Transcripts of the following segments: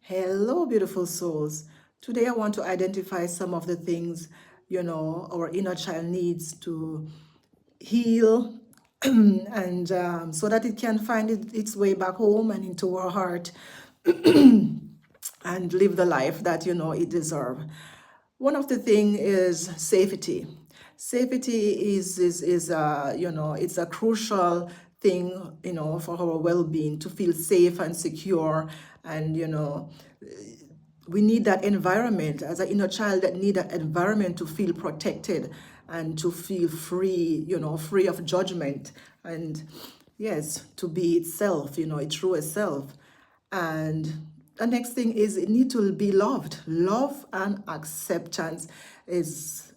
Hello, beautiful souls. Today, I want to identify some of the things, our inner child needs to heal and so that it can find its way back home and into our heart and live the life that, it deserves. One of the thing is safety. Safety is it's a crucial thing, for our well-being, to feel safe and secure. And, we need that environment as an inner child, that need that environment to feel protected and to feel free, free of judgment. And yes, to be itself, its truest self. And the next thing is it need to be loved. Love and acceptance is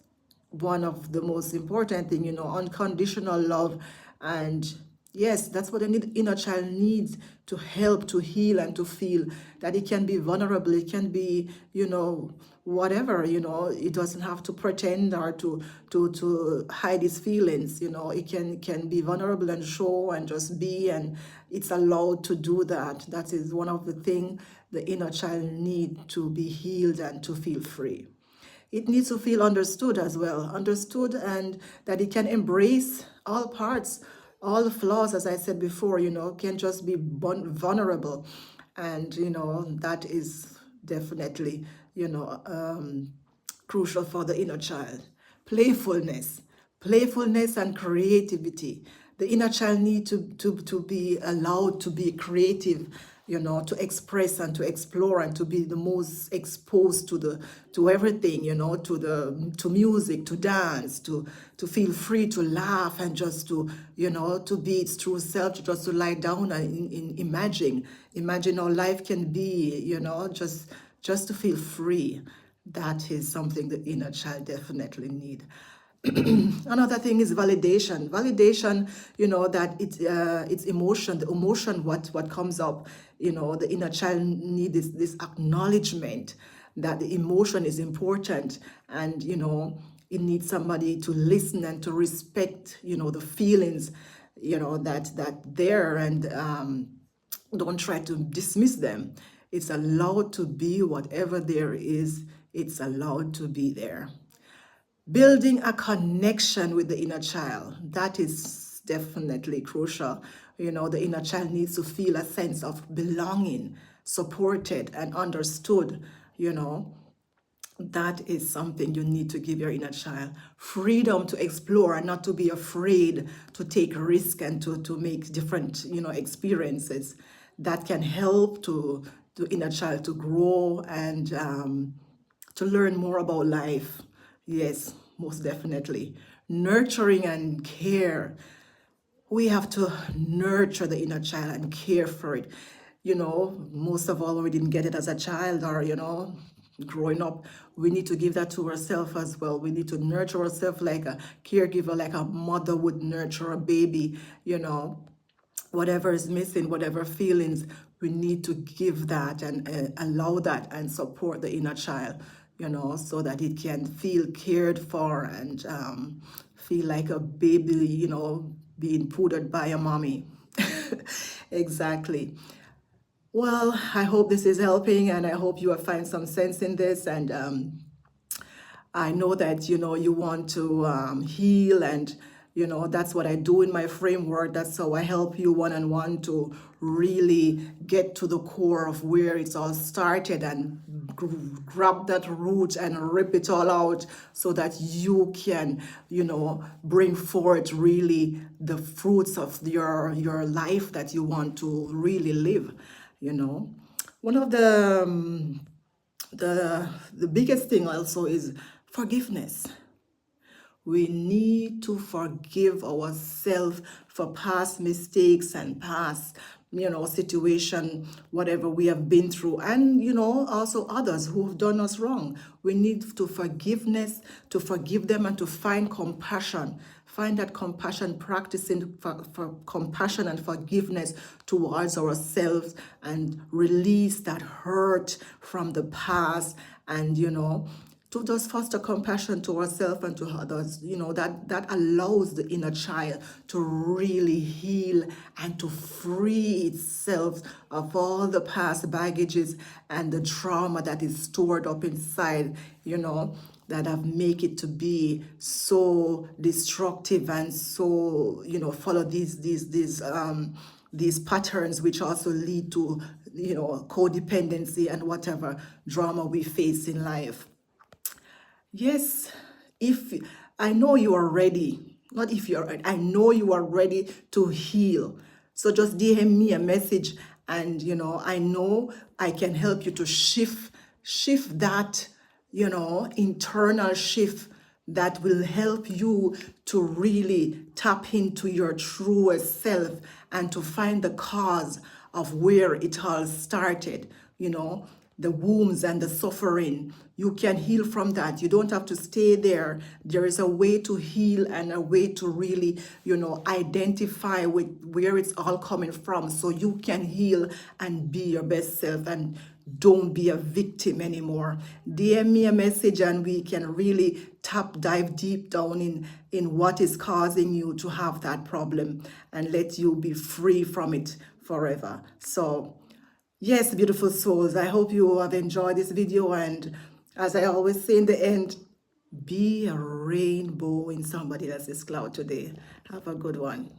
one of the most important thing, unconditional love. And yes, that's what the inner child needs to help to heal and to feel that it can be vulnerable. It can be, whatever, it doesn't have to pretend or to hide its feelings. It can be vulnerable and show and just be, and it's allowed to do that. That is one of the things the inner child need to be healed and to feel free. It needs to feel understood as well, understood, and that it can embrace all parts, all the flaws, as I said before, can just be vulnerable. And, that is definitely, crucial for the inner child. Playfulness, playfulness and creativity. The inner child need to be allowed to be creative, to express and to explore and to be the most exposed to everything, to music, to dance, to feel free to laugh and just to be its true self, just to lie down and imagine how life can be, just to feel free. That is something the inner child definitely need. Another thing is validation. Validation, that it's emotion, the emotion, what comes up, the inner child need this acknowledgement that the emotion is important. And, it needs somebody to listen and to respect, the feelings, that there, and don't try to dismiss them. It's allowed to be whatever there is, it's allowed to be there. Building a connection with the inner child, that is definitely crucial. The inner child needs to feel a sense of belonging, supported and understood. you know that is something you need to give your inner child. Freedom to explore and not to be afraid to take risk and to make different, experiences that can help to inner child to grow and to learn more about life. Yes, most definitely. Nurturing and care. We have to nurture the inner child and care for it. Most of all, we didn't get it as a child or, growing up. We need to give that to ourselves as well. We need to nurture ourselves like a caregiver, like a mother would nurture a baby, whatever is missing, whatever feelings, we need to give that and allow that and support the inner child, so that it can feel cared for and feel like a baby, being pooed by a mommy. Exactly. Well, I hope this is helping and I hope you will find some sense in this. And I know that you want to heal, and that's what I do in my framework. That's how I help you one-on-one to really get to the core of where it's all started and grab that root and rip it all out so that you can bring forth really the fruits of your life that you want to really live. One of the biggest thing also is forgiveness. We need to forgive ourselves for past mistakes and past, situation, whatever we have been through, and also others who have done us wrong. We need to forgive them and to find compassion. Find that compassion, practicing for compassion and forgiveness towards ourselves, and release that hurt from the past, and to just foster compassion to ourselves and to others, that allows the inner child to really heal and to free itself of all the past baggages and the trauma that is stored up inside, that have make it to be so destructive and so, follow these patterns, which also lead to, codependency and whatever drama we face in life. Yes, if I know you are ready, not if you're ready, I know you are ready to heal. So just DM me a message, and I know I can help you to shift that, internal shift that will help you to really tap into your truest self and to find the cause of where it all started, the wounds and the suffering. You can heal from that. You don't have to stay there. There is a way to heal and a way to really, identify with where it's all coming from, so you can heal and be your best self and don't be a victim anymore. DM me a message and we can really dive deep down in what is causing you to have that problem and let you be free from it forever. So yes, beautiful souls, I hope you have enjoyed this video, and as I always say in the end, be a rainbow in somebody else's cloud today. Have a good one.